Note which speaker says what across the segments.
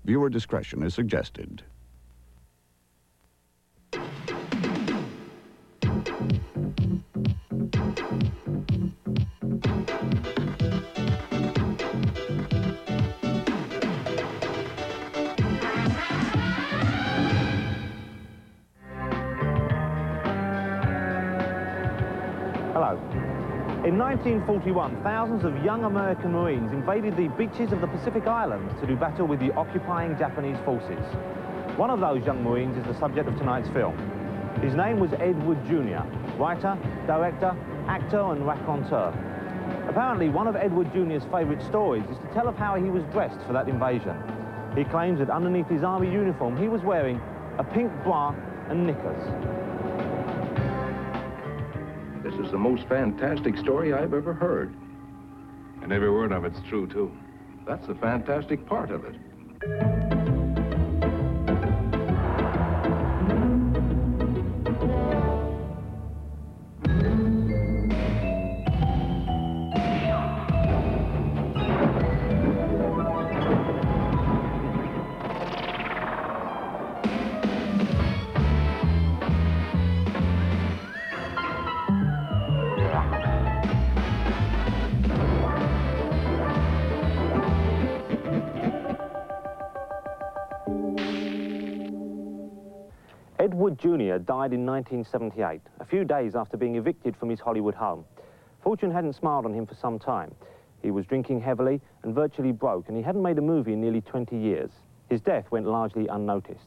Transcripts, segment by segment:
Speaker 1: Viewer discretion is suggested.
Speaker 2: Hello. In 1941, thousands of young American Marines invaded the beaches of the Pacific Islands to do battle with the occupying Japanese forces. One of those young Marines is the subject of tonight's film. His name was Ed Wood Jr., writer, director, actor and raconteur. Apparently, one of Ed Wood Jr.'s favourite stories is to tell of how he was dressed for that invasion. He claims that underneath his army uniform, he was wearing a pink bra and knickers.
Speaker 3: This is the most fantastic story I've ever heard.
Speaker 4: And every word of it's true, too.
Speaker 3: That's the fantastic part of it.
Speaker 2: Ed Wood Jr. died in 1978, a few days after being evicted from his Hollywood home. Fortune hadn't smiled on him for some time. He was drinking heavily and virtually broke, and he hadn't made a movie in nearly 20 years. His death went largely unnoticed.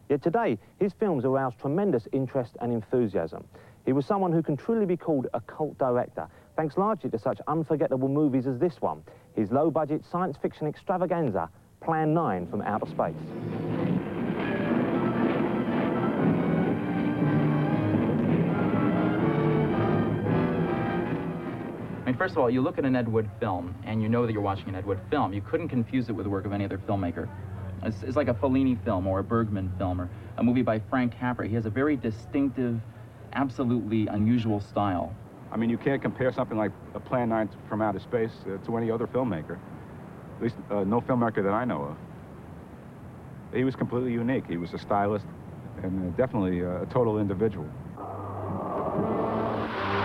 Speaker 2: Yet today, his films aroused tremendous interest and enthusiasm. He was someone who can truly be called a cult director, thanks largely to such unforgettable movies as this one, his low-budget science fiction extravaganza, Plan 9 from Outer Space.
Speaker 5: I mean, first of all, you look at an Ed Wood film, and you know that you're watching an Ed Wood film. You couldn't confuse it with the work of any other filmmaker. It's like a Fellini film or a Bergman film or a movie by Frank Capra. He has a very distinctive, absolutely unusual style.
Speaker 4: I mean, you can't compare something like a Plan 9 from Outer Space to any other filmmaker. At least no filmmaker that I know of. He was completely unique. He was a stylist and definitely a total individual.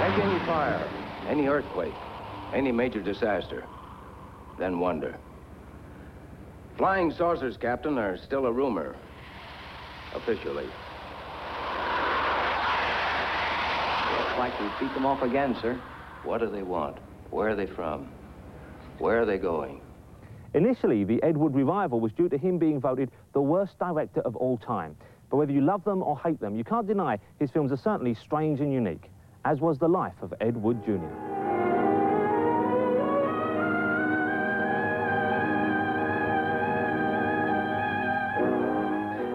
Speaker 3: Take any fire, any earthquake, any major disaster, then wonder. Flying saucers, Captain, are still a rumor, officially.
Speaker 6: Looks like we beat them off again, sir.
Speaker 3: What do they want? Where are they from? Where are they going?
Speaker 2: Initially, the Ed Wood revival was due to him being voted the worst director of all time. But whether you love them or hate them, you can't deny his films are certainly strange and unique, as was the life of Ed Wood Jr.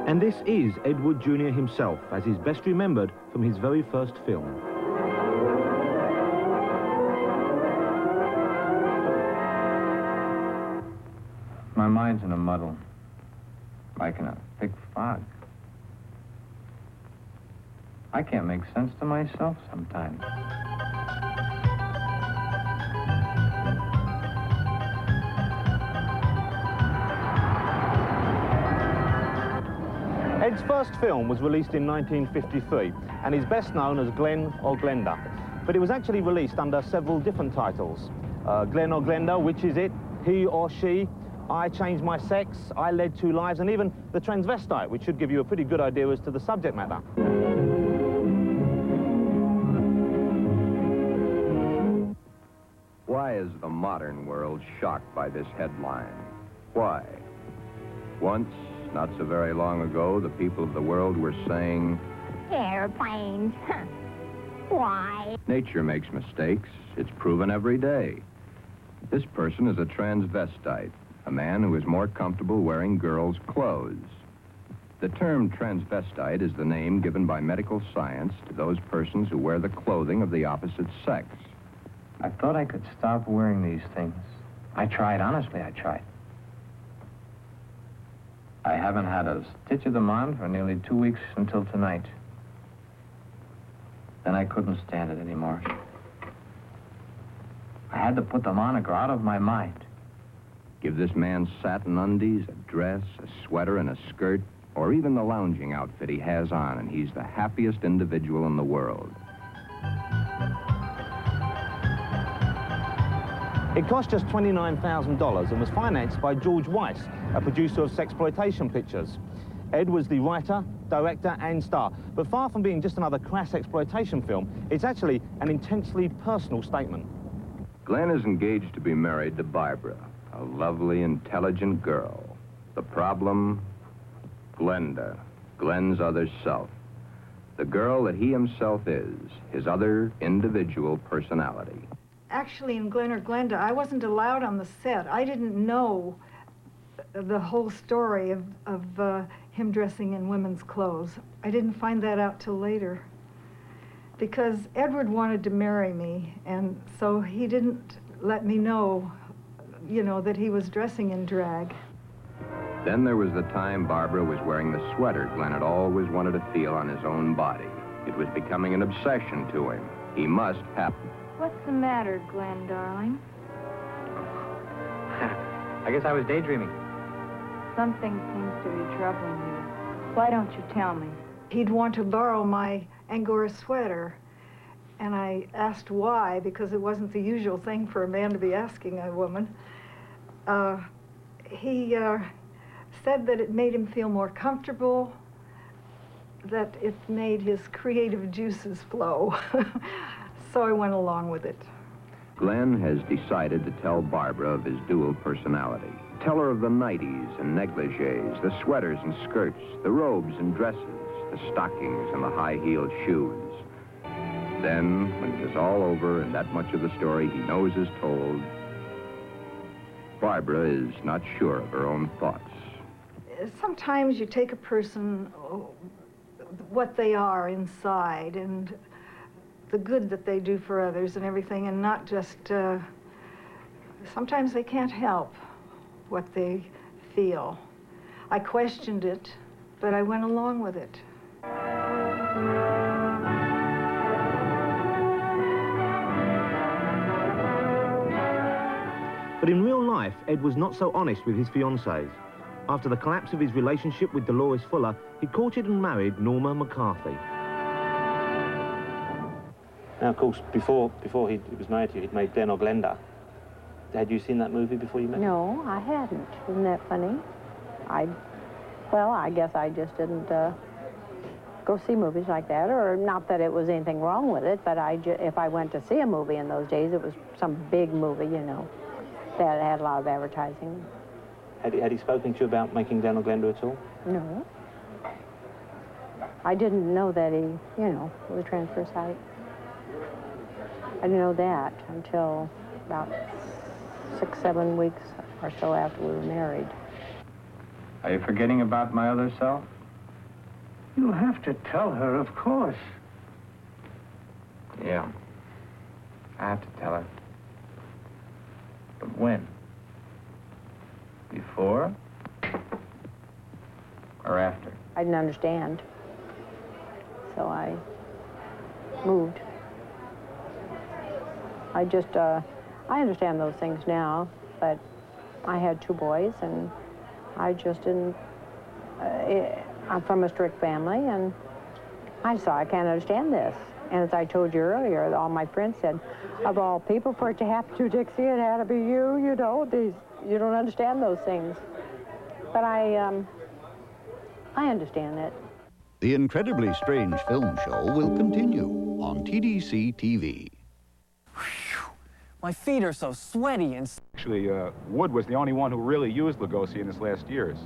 Speaker 2: And this is Ed Wood Jr. himself, as is best remembered from his very first film.
Speaker 6: My mind's in a muddle, like in a thick fog. I can't make sense to myself sometimes.
Speaker 2: Ed's first film was released in 1953 and is best known as Glen or Glenda. But it was actually released under several different titles. Glen or Glenda, Which Is It? He or She? I Changed My Sex, I Led Two Lives, and even The Transvestite, which should give you a pretty good idea as to the subject matter.
Speaker 7: Why is the modern world shocked by this headline? Why? Once, not so very long ago, the people of the world were saying,
Speaker 8: airplanes. Why?
Speaker 7: nature makes mistakes. It's proven every day. This person is a transvestite, a man who is more comfortable wearing girls' clothes. The term transvestite is the name given by medical science to those persons who wear the clothing of the opposite sex.
Speaker 6: I thought I could stop wearing these things. I tried, honestly, I tried. I haven't had a stitch of them on for nearly 2 weeks until tonight. Then I couldn't stand it anymore. I had to put them on or go out of my mind.
Speaker 7: Give this man satin undies, a dress, a sweater, and a skirt, or even the lounging outfit he has on, and he's the happiest individual in the world.
Speaker 2: It cost just $29,000 and was financed by George Weiss, a producer of sexploitation pictures. Ed was the writer, director, and star. But far from being just another crass exploitation film, it's actually an intensely personal statement.
Speaker 7: Glenn is engaged to be married to Barbara, a lovely, intelligent girl. The problem? Glenda, Glenn's other self. The girl that he himself is, his other individual personality.
Speaker 9: Actually, in Glenn or Glenda, I wasn't allowed on the set. I didn't know the whole story of him dressing in women's clothes. I didn't find that out till later. Because Edward wanted to marry me, and so he didn't let me know, you know, that he was dressing in drag.
Speaker 7: Then there was the time Barbara was wearing the sweater Glenn had always wanted to feel on his own body. It was becoming an obsession to him. He must have...
Speaker 10: What's the matter, Glenn, darling?
Speaker 6: I guess I was daydreaming.
Speaker 10: Something seems to be troubling you. Why don't you tell me?
Speaker 9: He'd want to borrow my Angora sweater, and I asked why, because it wasn't the usual thing for a man to be asking a woman. He said that it made him feel more comfortable, that it made his creative juices flow. So I went along with it.
Speaker 7: Glenn has decided to tell Barbara of his dual personality. Tell her of the nighties and negligees, the sweaters and skirts, the robes and dresses, the stockings and the high-heeled shoes. Then, when it is all over and that much of the story he knows is told, Barbara is not sure of her own thoughts.
Speaker 9: Sometimes you take a person, what they are inside, and the good that they do for others and everything, and not just, sometimes they can't help what they feel. I questioned it, but I went along with it.
Speaker 2: But in real life, Ed was not so honest with his fiancées. After the collapse of his relationship with Dolores Fuller, he courted and married Norma McCarthy.
Speaker 11: Now, of course, before he was married to you, he'd made Glenn or Glenda. Had you seen that movie before you met him?
Speaker 12: No, I hadn't. Isn't that funny? Well, I guess I just didn't go see movies like that, or not that it was anything wrong with it, but if I went to see a movie in those days, it was some big movie, you know, that had a lot of advertising.
Speaker 11: Had he spoken to you about making Glenn or Glenda at all?
Speaker 12: No. I didn't know that he, you know, was a transfer site. I didn't know that until about 6, 7 weeks or so after we were married.
Speaker 6: Are you forgetting about my other self?
Speaker 13: You'll have to tell her, of course.
Speaker 6: Yeah. I have to tell her. But when? Before? Or after?
Speaker 12: I didn't understand. So I moved. I understand those things now, but I had 2 boys, and I just didn't, I'm from a strict family, and I saw I can't understand this. And as I told you earlier, all my friends said, of all people for it to happen to Dixie, it had to be you, you know, you don't understand those things. But I understand it.
Speaker 1: The incredibly strange film show will continue on TDC TV.
Speaker 14: My feet are so sweaty and...
Speaker 4: Actually, Wood was the only one who really used Lugosi in his last years.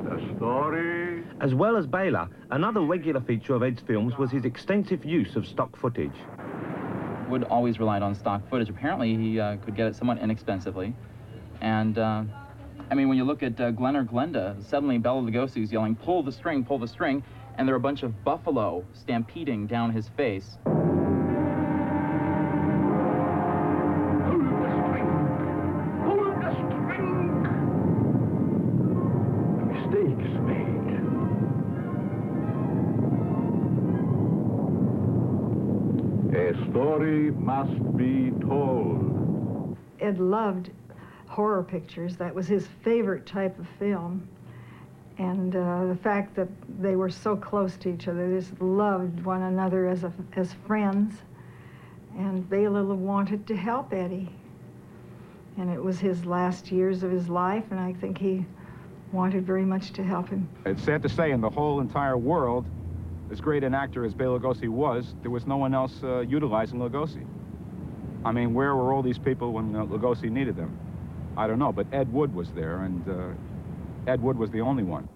Speaker 13: The story...
Speaker 2: As well as Bela, another regular feature of Ed's films was his extensive use of stock footage.
Speaker 5: Wood always relied on stock footage. Apparently, he could get it somewhat inexpensively. And, I mean, when you look at Glenn or Glenda, suddenly Bela Lugosi's yelling, pull the string, and there are a bunch of buffalo stampeding down his face.
Speaker 13: A story must be told.
Speaker 9: Ed loved horror pictures. That was his favorite type of film. And the fact that they were so close to each other, they just loved one another as friends. And Bela wanted to help Eddie. And it was his last years of his life, and I think he wanted very much to help him.
Speaker 4: It's sad to say, in the whole entire world, as great an actor as Bela Lugosi was, there was no one else utilizing Lugosi. I mean, where were all these people when Lugosi needed them? I don't know, but Ed Wood was there, and Ed Wood was the only one.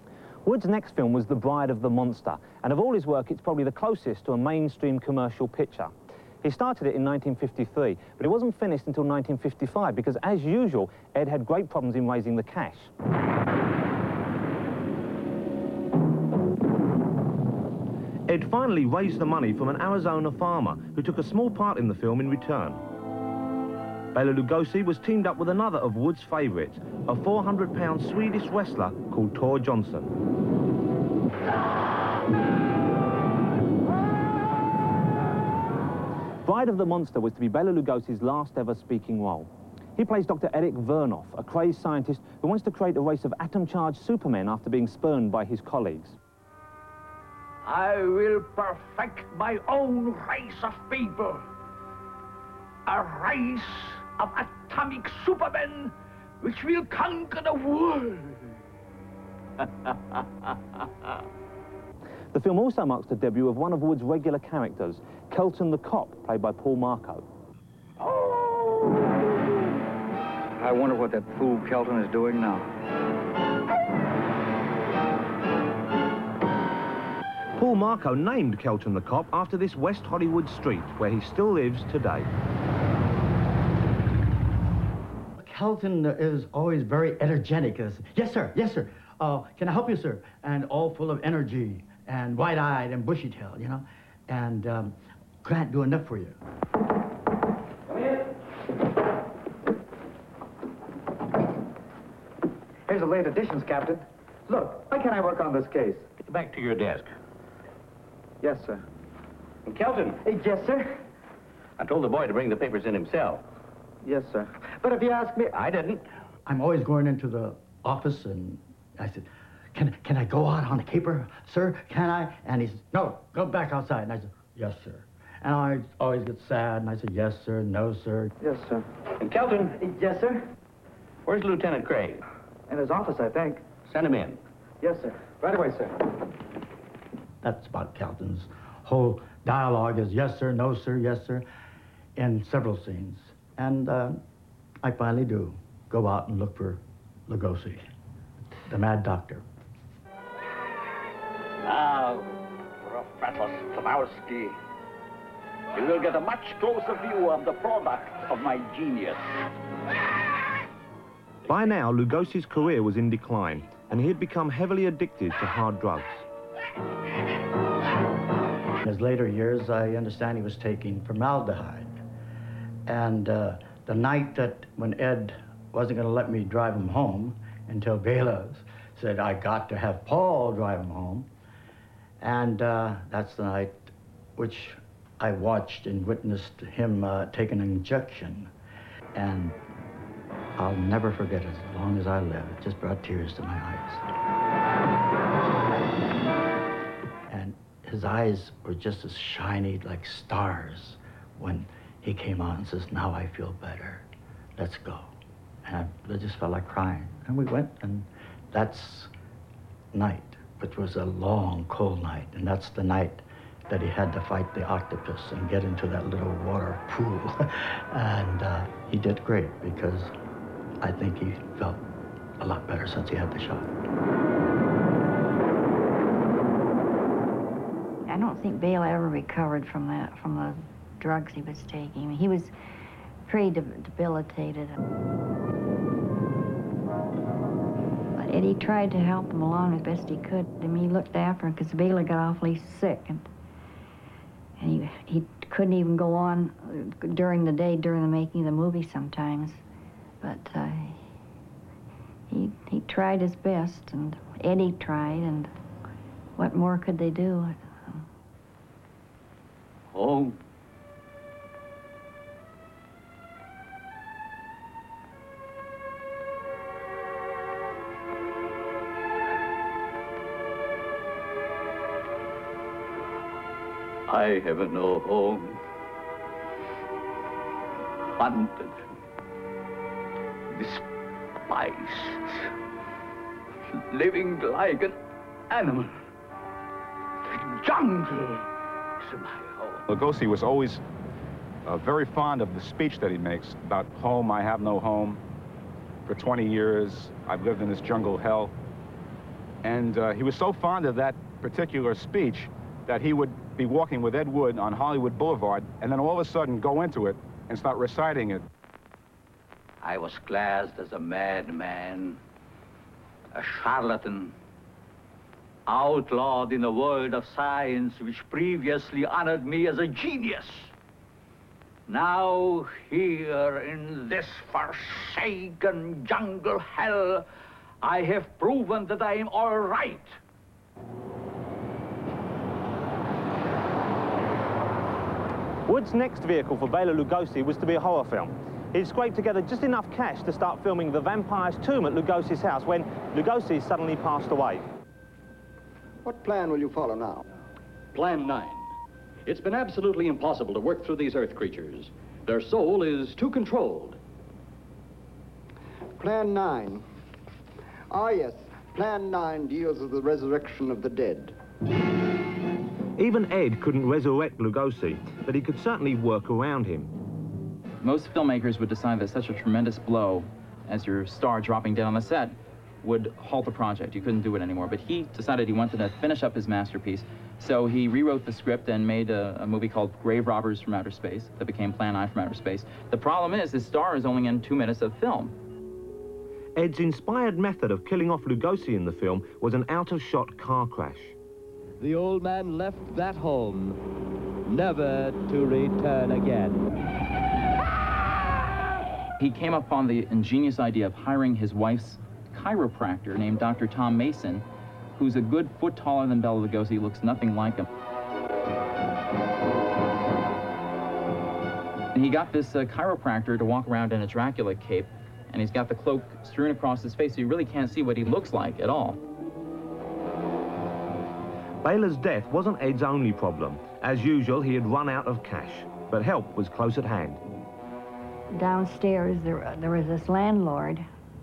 Speaker 2: Wood's next film was The Bride of the Monster, and of all his work, it's probably the closest to a mainstream commercial picture. He started it in 1953, but it wasn't finished until 1955 because, as usual, Ed had great problems in raising the cash. Ed finally raised the money from an Arizona farmer who took a small part in the film in return. Bela Lugosi was teamed up with another of Wood's favourites, a 400-pound Swedish wrestler called Tor Johnson. Bride of the Monster was to be Bela Lugosi's last ever speaking role. He plays Dr. Eric Vernoff, a crazed scientist who wants to create a race of atom-charged supermen after being spurned by his colleagues.
Speaker 15: I will perfect my own race of people. A race of atomic supermen which will conquer the world.
Speaker 2: The film also marks the debut of one of Wood's regular characters, Kelton the Cop, played by Paul Marco.
Speaker 16: I wonder what that fool Kelton is doing now.
Speaker 2: Paul Marco named Kelton the Cop after this West Hollywood street, where he still lives today.
Speaker 17: Kelton is always very energetic. Yes, sir. Yes, sir. Can I help you, sir? And all full of energy and wide-eyed and bushy-tailed, you know. And can't do enough for you.
Speaker 16: Come in. Here's the late additions, Captain. Look, why can't I work on this case?
Speaker 3: Get back to your desk.
Speaker 16: Yes, sir.
Speaker 3: And Kelton.
Speaker 17: Yes, sir.
Speaker 3: I told the boy to bring the papers in himself.
Speaker 16: Yes, sir. But if you ask me...
Speaker 3: I didn't.
Speaker 17: I'm always going into the office, and I said, can I go out on the caper, sir? Can I? And he said, no, go back outside. And I said, yes, sir. And I always get sad, and I said, yes, sir, no, sir.
Speaker 16: Yes, sir.
Speaker 3: And Kelton.
Speaker 17: Yes, sir.
Speaker 3: Where's Lieutenant Craig?
Speaker 16: In his office, I think.
Speaker 3: Send him in.
Speaker 16: Yes, sir. Right away, sir.
Speaker 17: That's about Kelton's whole dialogue is yes, sir, no, sir, yes, sir, in several scenes. And I finally do go out and look for Lugosi, the Mad Doctor.
Speaker 15: Now, Professor Stanowski, you will get a much closer view of the product of my genius.
Speaker 2: By now, Lugosi's career was in decline, and he had become heavily addicted to hard drugs.
Speaker 17: In his later years, I understand he was taking formaldehyde. And the night that when Ed wasn't going to let me drive him home until Bela said, I got to have Paul drive him home. And that's the night which I watched and witnessed him take an injection. And I'll never forget it as long as I live. It just brought tears to my eyes. And his eyes were just as shiny like stars when he came out and says, now I feel better. Let's go. And I just felt like crying. And we went, and that's night, which was a long, cold night. And that's the night that he had to fight the octopus and get into that little water pool. And he did great because I think he felt a lot better since he had the shot.
Speaker 18: I don't think Bela ever recovered from the drugs he was taking. I mean, he was pretty debilitated. But Eddie tried to help him along as best he could. I mean, he looked after him because Bela got awfully sick, and he couldn't even go on during the day, during the making of the movie sometimes. But he tried his best, and Eddie tried, and what more could they do?
Speaker 15: Oh. I have no home. Hunted, despised, living like an animal. The jungle is my home.
Speaker 4: Lugosi was always very fond of the speech that he makes about home, I have no home. For 20 years, I've lived in this jungle hell. And he was so fond of that particular speech that he would be walking with Ed Wood on Hollywood Boulevard and then all of a sudden go into it and start reciting it.
Speaker 15: I was classed as a madman, a charlatan, outlawed in the world of science which previously honored me as a genius. Now, here in this forsaken jungle hell, I have proven that I am all right.
Speaker 2: Wood's next vehicle for Bela Lugosi was to be a horror film. He'd scraped together just enough cash to start filming The Vampire's Tomb at Lugosi's house when Lugosi suddenly passed away.
Speaker 19: What plan will you follow now?
Speaker 20: Plan 9. It's been absolutely impossible to work through these Earth creatures. Their soul is too controlled.
Speaker 19: Plan 9. Ah, yes. Plan 9 deals with the resurrection of the dead.
Speaker 2: Even Ed couldn't resurrect Lugosi, but he could certainly work around him.
Speaker 5: Most filmmakers would decide that such a tremendous blow as your star dropping dead on the set would halt the project. You couldn't do it anymore. But he decided he wanted to finish up his masterpiece. So he rewrote the script and made a movie called Grave Robbers from Outer Space that became Plan 9 from Outer Space. The problem is his star is only in 2 minutes of film.
Speaker 2: Ed's inspired method of killing off Lugosi in the film was an out-of-shot car crash.
Speaker 21: The old man left that home, never to return again.
Speaker 5: He came upon the ingenious idea of hiring his wife's chiropractor named Dr. Tom Mason, who's a good foot taller than Bela Lugosi, looks nothing like him. And he got this chiropractor to walk around in a Dracula cape, and he's got the cloak strewn across his face, so you really can't see what he looks like at all.
Speaker 2: Bela's death wasn't Ed's only problem. As usual, he had run out of cash, but help was close at hand.
Speaker 18: Downstairs, there was this landlord,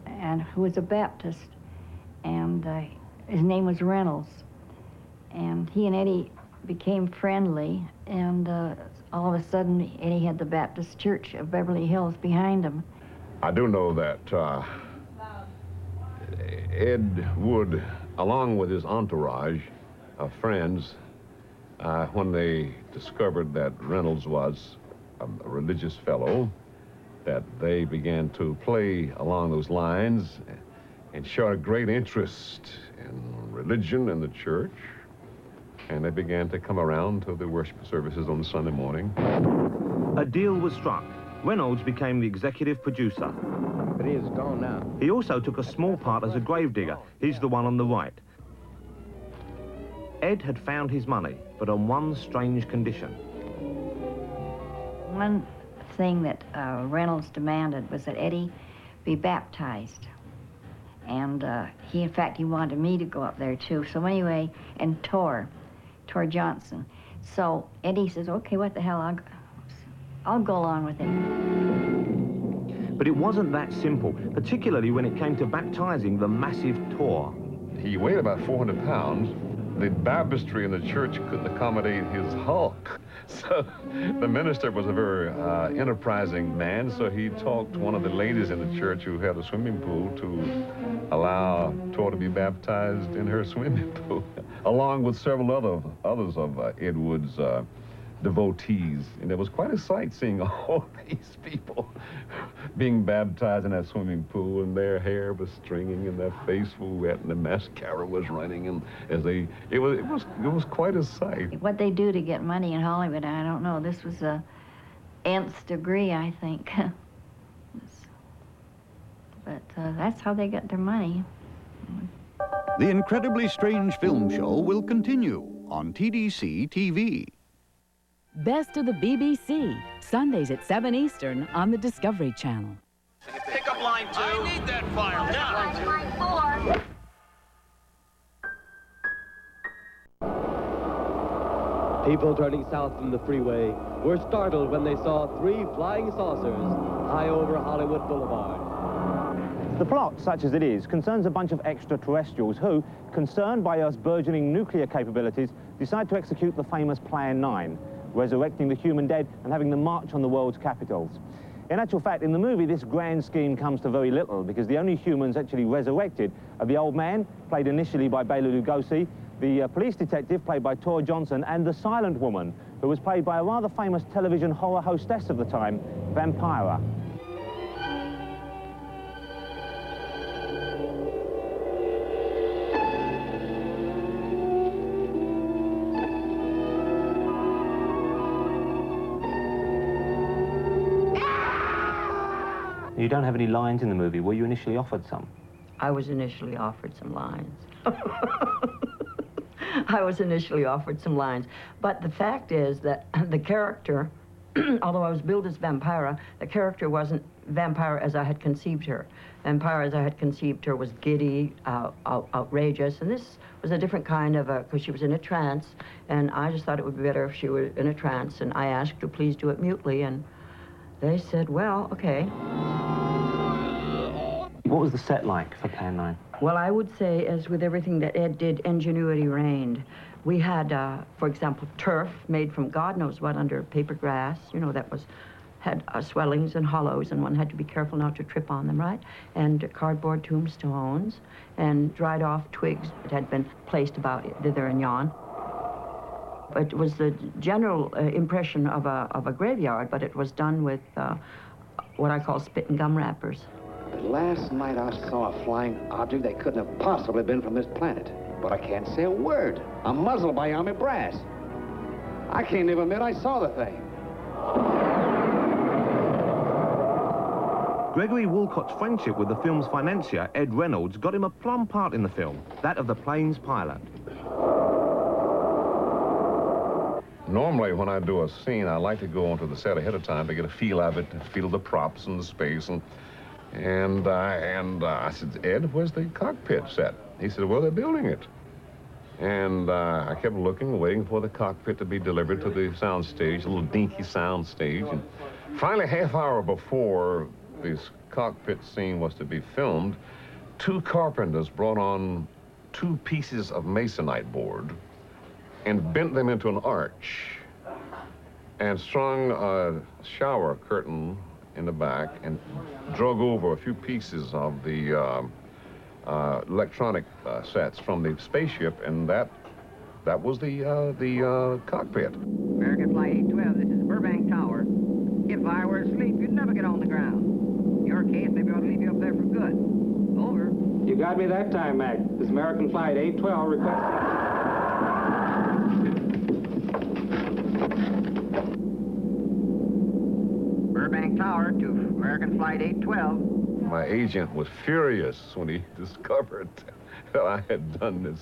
Speaker 18: and who was a Baptist, and his name was Reynolds. And he and Eddie became friendly, and all of a sudden, Eddie had the Baptist Church of Beverly Hills behind him.
Speaker 22: I do know that Ed Wood, along with his entourage of friends, when they discovered that Reynolds was a religious fellow, that they began to play along those lines and showed a great interest in religion and the church. And they began to come around to the worship services on Sunday morning.
Speaker 2: A deal was struck. Reynolds became the executive producer.
Speaker 6: But he is gone now.
Speaker 2: He also took a small part as a gravedigger. He's the one on the right. Ed had found his money, but on one strange condition.
Speaker 18: One thing that Reynolds demanded was that Eddie be baptized. And he wanted me to go up there too. So anyway, and Tor Johnson. So Eddie says, okay, what the hell, I'll go along with it.
Speaker 2: But it wasn't that simple, particularly when it came to baptizing the massive Tor.
Speaker 22: He weighed about 400 pounds. The baptistry in the church couldn't accommodate his hulk. So the minister was a very enterprising man, so he talked to one of the ladies in the church who had a swimming pool to allow Tor to be baptized in her swimming pool, along with several others of Ed Wood's devotees. And it was quite a sight seeing all these people being baptized in that swimming pool, and their hair was stringing and their face was wet and the mascara was running, and it was quite a sight.
Speaker 18: What they do to get money in Hollywood, I don't know. This was a nth degree, I think. But that's how they got their money.
Speaker 1: The Incredibly Strange Film Show will continue on TDC TV.
Speaker 23: Best of the BBC, Sundays at 7 Eastern on the Discovery Channel.
Speaker 24: Pick up line 2. I need that file now.
Speaker 8: Line 4.
Speaker 21: People turning south from the freeway were startled when they saw 3 flying saucers high over Hollywood Boulevard.
Speaker 2: The plot, such as it is, concerns a bunch of extraterrestrials who, concerned by Earth's burgeoning nuclear capabilities, decide to execute the famous Plan 9, resurrecting the human dead and having them march on the world's capitals. In actual fact, in the movie, this grand scheme comes to very little, because the only humans actually resurrected are the old man, played initially by Bela Lugosi, the police detective, played by Tor Johnson, and the silent woman, who was played by a rather famous television horror hostess of the time, Vampira. You don't have any lines in the movie. Were you initially offered some?
Speaker 18: I was initially offered some lines. I was initially offered some lines. But the fact is that the character, although I was billed as Vampira, the character wasn't Vampira as I had conceived her. Vampira as I had conceived her was giddy, outrageous, and this was a different kind of because she was in a trance, and I just thought it would be better if she were in a trance, and I asked to please do it mutely, and they said, well, okay.
Speaker 2: What was the set like for Plan 9?
Speaker 18: Well, I would say, as with everything that Ed did, ingenuity reigned. We had, for example, turf made from God knows what under paper grass, you know, that had swellings and hollows, and one had to be careful not to trip on them, right? And cardboard tombstones and dried off twigs that had been placed about thither and yon. It was the general impression of a graveyard, but it was done with what I call spit and gum wrappers.
Speaker 3: Last night I saw a flying object that couldn't have possibly been from this planet. But I can't say a word. I'm muzzled by army brass. I can't even admit I saw the thing.
Speaker 2: Gregory Walcott's friendship with the film's financier, Ed Reynolds, got him a plum part in the film, that of the plane's pilot.
Speaker 22: Normally, when I do a scene, I like to go onto the set ahead of time to get a feel of it, to feel the props and the space. And I said, Ed, where's the cockpit set? He said, well, they're building it. And I kept looking, waiting for the cockpit to be delivered to the sound stage, a little dinky sound stage. And finally, half hour before this cockpit scene was to be filmed, 2 carpenters brought on 2 pieces of masonite board and bent them into an arch and strung a shower curtain in the back and drug over a few pieces of the electronic sets from the spaceship, and that was the cockpit.
Speaker 7: American Flight 812, this is Burbank Tower. If I were asleep, you'd never get on the ground. In your case, maybe I ought to leave you up there for good. Over.
Speaker 10: You got me that time, Mac. This is American Flight 812 requesting...
Speaker 7: Burbank Tower to American Flight 812.
Speaker 22: My agent was furious when he discovered that I had done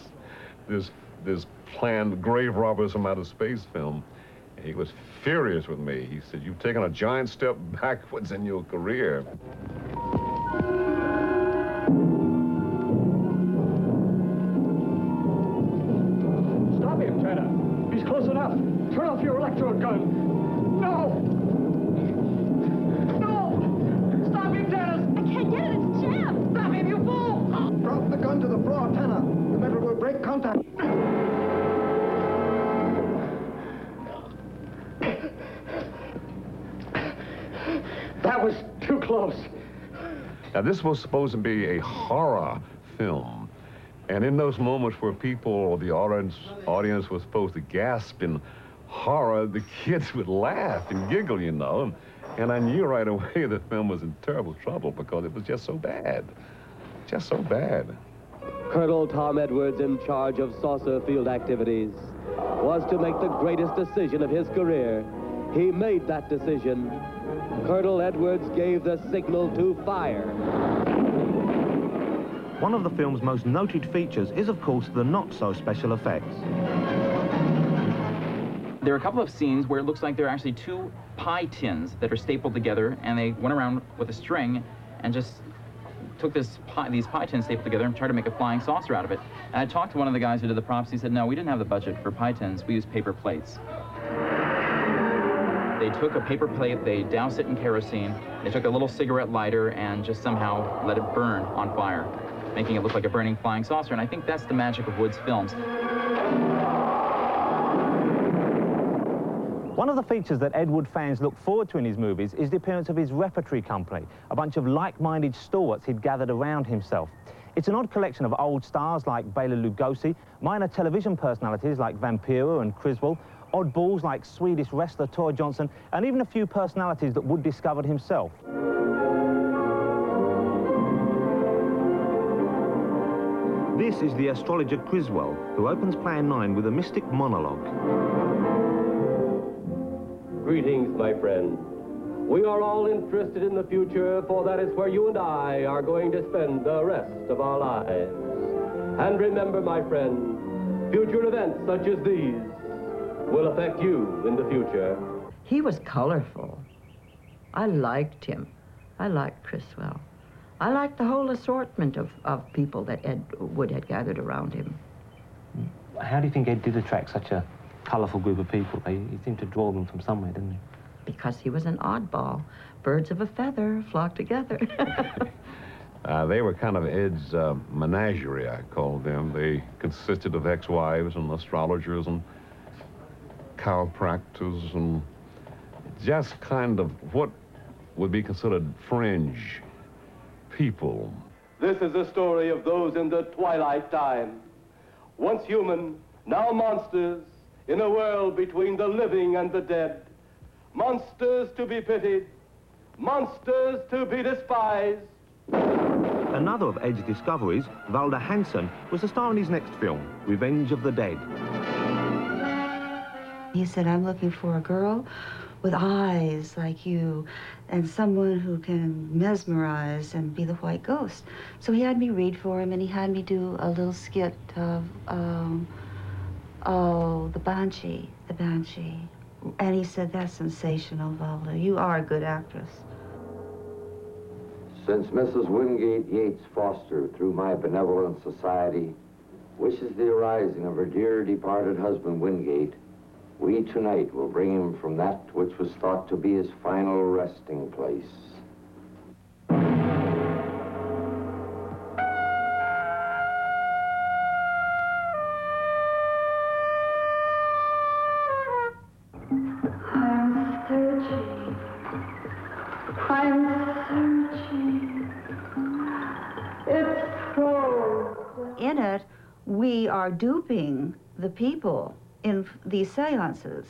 Speaker 22: this planned grave robbers from outer space film. He was furious with me. He said, you've taken a giant step backwards in your career.
Speaker 10: Stop him, Tanner. He's close enough. Turn off your electrode gun. No!
Speaker 19: Drop the gun to the floor, Tanner. The metal will break contact.
Speaker 10: That was too close.
Speaker 22: Now, this was supposed to be a horror film. And in those moments where people, or the audience was supposed to gasp in horror, the kids would laugh and giggle, you know. And I knew right away the film was in terrible trouble because it was just so bad. Just so bad.
Speaker 21: Colonel Tom Edwards, in charge of saucer field activities, was to make the greatest decision of his career. He made that decision. Colonel Edwards gave the signal to fire.
Speaker 2: One of the film's most noted features is, of course, the not-so-special effects.
Speaker 5: There are a couple of scenes where it looks like there are actually 2 pie tins that are stapled together, and they went around with a string and just took these pie tins stapled together and tried to make a flying saucer out of it. And I talked to one of the guys who did the props. He said, no, we didn't have the budget for pie tins. We used paper plates. They took a paper plate, they doused it in kerosene, they took a little cigarette lighter and just somehow let it burn on fire, making it look like a burning flying saucer. And I think that's the magic of Wood's films.
Speaker 2: One of the features that Ed Wood fans look forward to in his movies is the appearance of his repertory company, a bunch of like-minded stalwarts he'd gathered around himself. It's an odd collection of old stars like Bela Lugosi, minor television personalities like Vampira and Criswell, oddballs like Swedish wrestler Tor Johnson, and even a few personalities that Wood discovered himself. This is the astrologer Criswell, who opens Plan 9 with a mystic monologue.
Speaker 21: Greetings, my friend. We are all interested in the future, for that is where you and I are going to spend the rest of our lives. And remember, my friend, future events such as these will affect you in the future.
Speaker 11: He was colorful. I liked him. I liked Criswell. I liked the whole assortment of people that Ed Wood had gathered around him.
Speaker 2: How do you think Ed did attract such a colourful group of people? He seemed to draw them from somewhere, didn't he?
Speaker 11: Because he was an oddball. Birds of a feather flock together.
Speaker 22: They were kind of Ed's menagerie, I called them. They consisted of ex-wives and astrologers and chiropractors and just kind of what would be considered fringe people.
Speaker 21: This is the story of those in the twilight time. Once human, now monsters, in a world between the living and the dead. Monsters to be pitied, monsters to be despised.
Speaker 2: Another of Ed's discoveries, Valda Hansen, was the star in his next film, Revenge of the Dead.
Speaker 12: He said, I'm looking for a girl with eyes like you and someone who can mesmerize and be the white ghost. So he had me read for him, and he had me do a little skit of, the Banshee. And he said, that's sensational, Valda. You are a good actress.
Speaker 13: Since Mrs. Wingate Yates Foster, through my benevolent society, wishes the arising of her dear departed husband Wingate, we tonight will bring him from that which was thought to be his final resting place.
Speaker 12: In it, we are duping the people in these seances.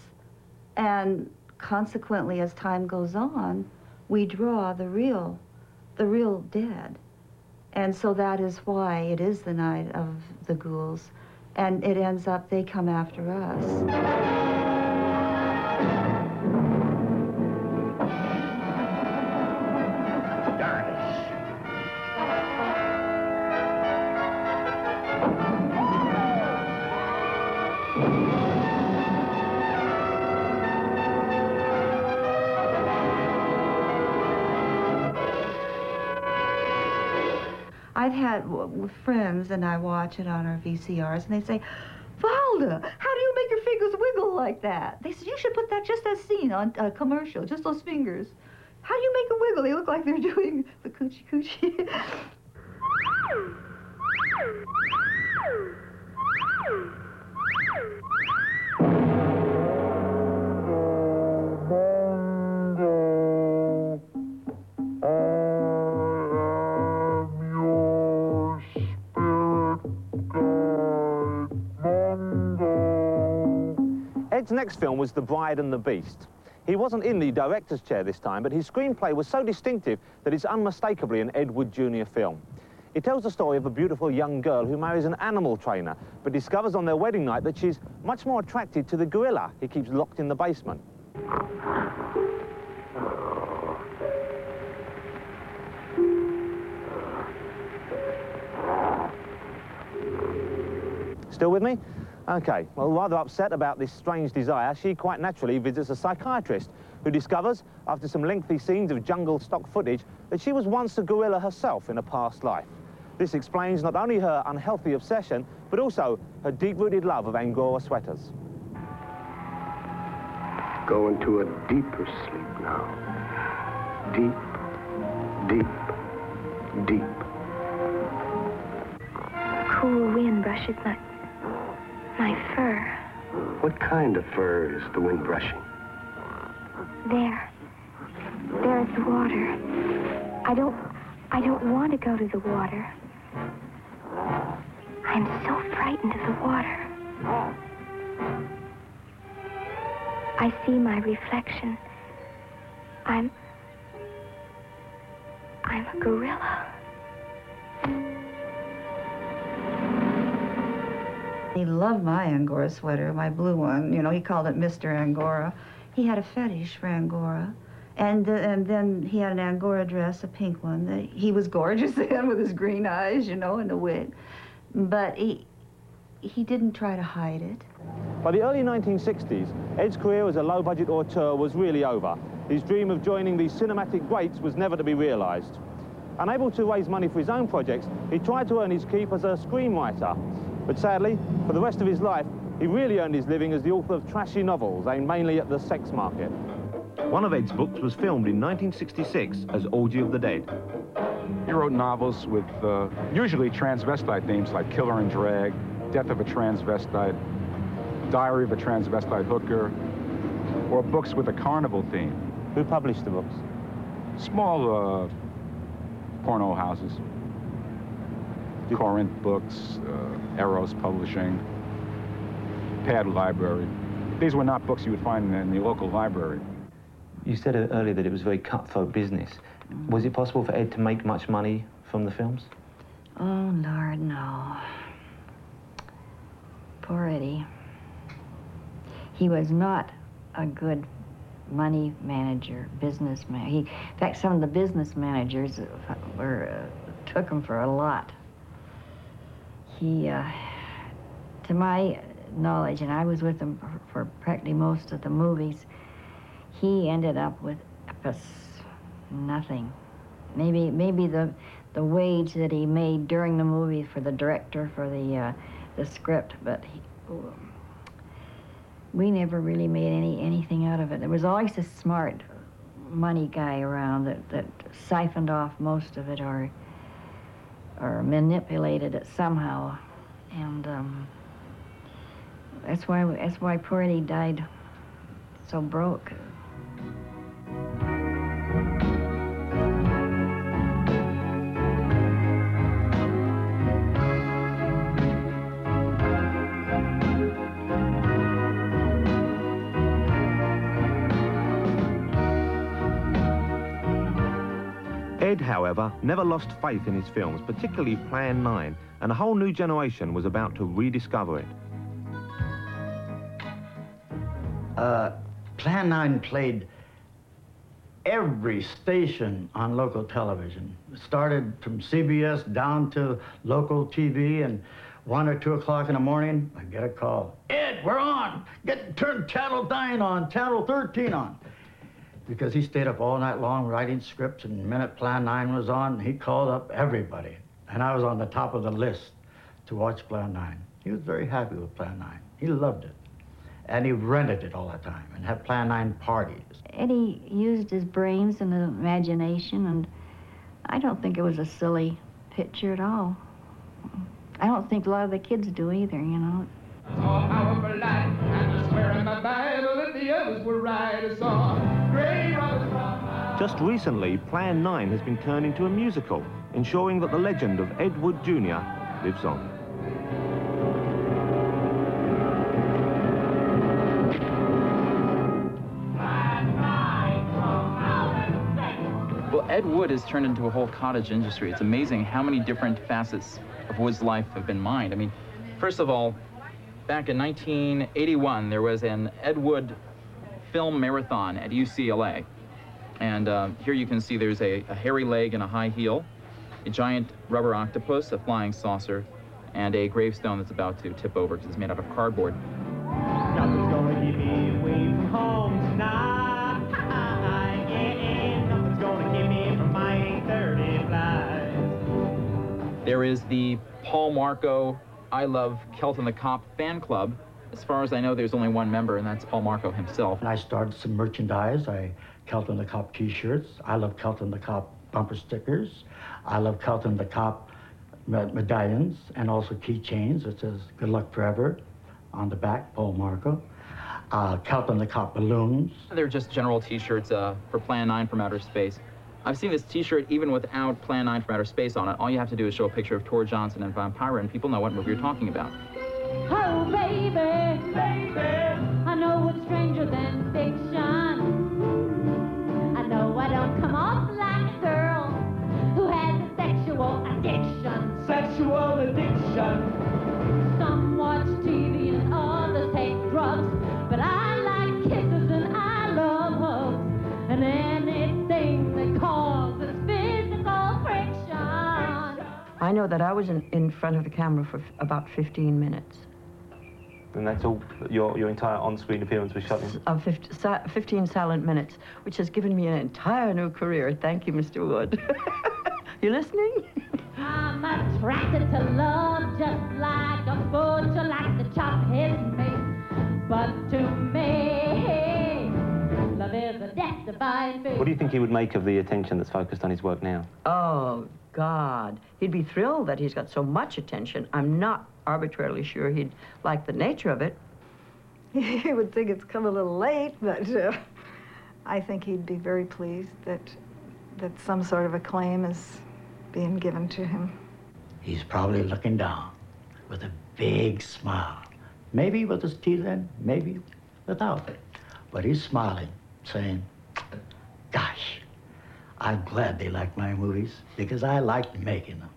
Speaker 12: And consequently, as time goes on, we draw the real dead. And so that is why it is the night of the ghouls. And it ends up, they come after us. I've had friends, and I watch it on our VCRs, and they say, Valda, how do you make your fingers wiggle like that? They said, you should put that just as seen on a commercial, just those fingers. How do you make them wiggle? They look like they're doing the coochie coochie.
Speaker 2: Ed's next film was The Bride and the Beast. He wasn't in the director's chair this time, but his screenplay was so distinctive that it's unmistakably an Ed Wood Jr. film. It tells the story of a beautiful young girl who marries an animal trainer, but discovers on their wedding night that she's much more attracted to the gorilla he keeps locked in the basement. Still with me? Okay, well, rather upset about this strange desire, she quite naturally visits a psychiatrist who discovers, after some lengthy scenes of jungle stock footage, that she was once a gorilla herself in a past life. This explains not only her unhealthy obsession, but also her deep-rooted love of Angora sweaters.
Speaker 9: go into a deeper sleep now. Deep, deep, deep.
Speaker 8: Cool wind brushes my fur.
Speaker 9: What kind of fur is the wind brushing?
Speaker 8: There's the water. I don't want to go to the water. I'm so frightened of the water. I see my reflection. I'm a gorilla.
Speaker 12: He loved my Angora sweater, my blue one. You know, he called it Mr. Angora. He had a fetish for Angora. And then he had an Angora dress, a pink one. He was gorgeous then with his green eyes, you know, and the wig. But he didn't try to hide it.
Speaker 2: By the early 1960s, Ed's career as a low-budget auteur was really over. His dream of joining the cinematic greats was never to be realized. Unable to raise money for his own projects, he tried to earn his keep as a screenwriter. But sadly, for the rest of his life, he really earned his living as the author of trashy novels aimed mainly at the sex market. One of Ed's books was filmed in 1966 as Orgy of the Dead.
Speaker 4: He wrote novels with usually transvestite themes like Killer and Drag, Death of a Transvestite, Diary of a Transvestite Hooker, or books with a carnival theme.
Speaker 2: Who published the books?
Speaker 4: Small porno houses. Corinth Books, Eros Publishing, Pad Library. These were not books you would find in the local library.
Speaker 14: You said earlier that it was very cutthroat business. Was it possible for Ed to make much money from the films?
Speaker 18: Oh, Lord, no. Poor Eddie. He was not a good money manager, businessman. In fact, some of the business managers took him for a lot. He, to my knowledge, and I was with him for practically most of the movies, he ended up with just nothing. Maybe the wage that he made during the movie for the director for the script, but we never really made anything out of it. There was always a smart money guy around that siphoned off most of it or manipulated it somehow, and that's why poor Eddie died so broke.
Speaker 2: Ed, however, never lost faith in his films, particularly Plan 9, and a whole new generation was about to rediscover it.
Speaker 16: Plan 9 played every station on local television. It started from CBS down to local TV, and 1 or 2 o'clock in the morning, I get a call. Ed, we're on! Turn Channel 9 on, Channel 13 on. Because he stayed up all night long writing scripts, and the minute Plan 9 was on, he called up everybody. And I was on the top of the list to watch Plan 9. He was very happy with Plan 9. He loved it. And he rented it all the time and had Plan 9 parties.
Speaker 18: Eddie used his brains and imagination, and I don't think it was a silly picture at all. I don't think a lot of the kids do either, you know.
Speaker 17: All powerful light, and I swear in my Bible that the others were right. I saw gray rocks from...
Speaker 2: Just recently, Plan 9 has been turned into a musical, ensuring that the legend of Ed Wood Jr. lives on.
Speaker 5: Well, Ed Wood has turned into a whole cottage industry. It's amazing how many different facets of Wood's life have been mined. I mean, first of all, back in 1981, there was an Ed Wood film marathon at UCLA. And here you can see there's a hairy leg and a high heel, a giant rubber octopus, a flying saucer, and a gravestone that's about to tip over because it's made out of cardboard.
Speaker 17: Nothing's gonna keep me away from home tonight. Yeah, nothing's gonna keep me from my 8:30 flight.
Speaker 5: There is the Paul Marco I Love Kelton the Cop fan club, As far as I know, there's only one member, and that's Paul Marco himself.
Speaker 16: And I started some merchandise. Kelton the Cop t-shirts. I love Kelton the Cop bumper stickers. I love Kelton the Cop medallions and also keychains that says "Good luck forever" on the back, Paul Marco. Kelton the Cop balloons.
Speaker 5: They're just general t-shirts for Plan 9 from Outer Space. I've seen this t-shirt even without Plan 9 from Outer Space on it. All you have to do is show a picture of Tor Johnson and Vampira, and people know what movie you're talking about.
Speaker 1: Oh, baby, baby, I know what's stranger than fiction. I know I don't come off like a girl who has a sexual addiction.
Speaker 17: Sexual addiction.
Speaker 1: Some watch TV and others take drugs, but I like kisses and I love hugs and anything that causes physical friction.
Speaker 11: I know that I was in front of the camera for about 15 minutes.
Speaker 14: And that's all, your entire on-screen appearance was shot in?
Speaker 11: 15 silent minutes, which has given me an entire new career. Thank you, Mr. Wood. You listening?
Speaker 1: I'm attracted to love just like a butcher likes to chop his meat. But to me, love is a death-defying fate.
Speaker 14: What do you think he would make of the attention that's focused on his work now?
Speaker 11: Oh, God. He'd be thrilled that he's got so much attention. I'm not arbitrarily sure he'd like the nature of it.
Speaker 12: He would think it's come a little late, but I think he'd be very pleased that some sort of acclaim is being given to him.
Speaker 16: He's probably looking down with a big smile. Maybe with his teeth in, maybe without it. But he's smiling, saying, gosh, I'm glad they like my movies because I like making them.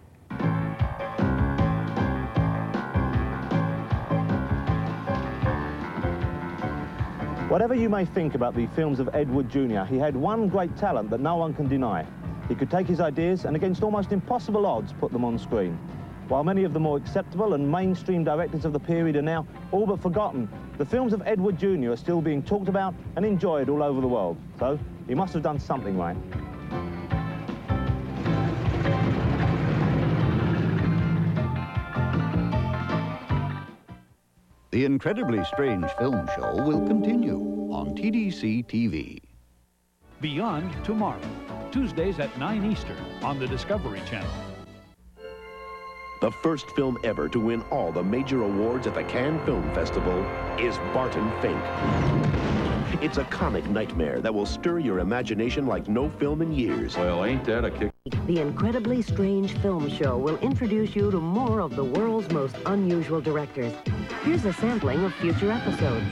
Speaker 2: Whatever you may think about the films of Ed Wood Jr., he had one great talent that no one can deny. He could take his ideas and against almost impossible odds put them on screen. While many of the more acceptable and mainstream directors of the period are now all but forgotten, the films of Ed Wood Jr. are still being talked about and enjoyed all over the world. So he must have done something right.
Speaker 6: The Incredibly Strange Film Show will continue on TDC TV.
Speaker 15: Beyond Tomorrow, Tuesdays at 9 Eastern on the Discovery Channel.
Speaker 20: The first film ever to win all the major awards at the Cannes Film Festival is Barton Fink. It's a comic nightmare that will stir your imagination like no film in years.
Speaker 25: Well, ain't that a kick?
Speaker 26: The Incredibly Strange Film Show will introduce you to more of the world's most unusual directors. Here's a sampling of future episodes.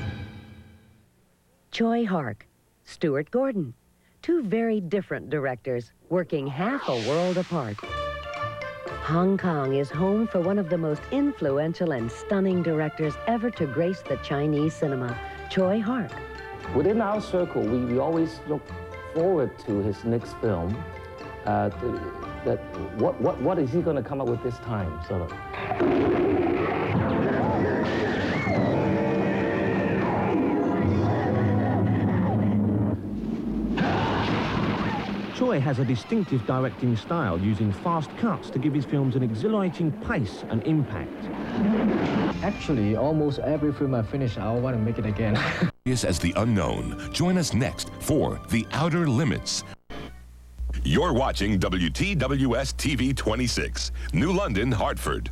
Speaker 26: Tsui Hark Stuart Gordon. Two very different directors working half a world apart. Hong Kong is home for one of the most influential and stunning directors ever to grace the Chinese cinema, Tsui Hark.
Speaker 27: Within our circle, we always look forward to his next film. What is he going to come up with this time, sort of?
Speaker 2: Tsui has a distinctive directing style, using fast cuts to give his films an exhilarating pace and impact.
Speaker 27: Actually, almost every film I finish, I want to make it again.
Speaker 28: As the unknown. Join us next for The Outer Limits. You're watching WTWS TV 26, New London, Hartford.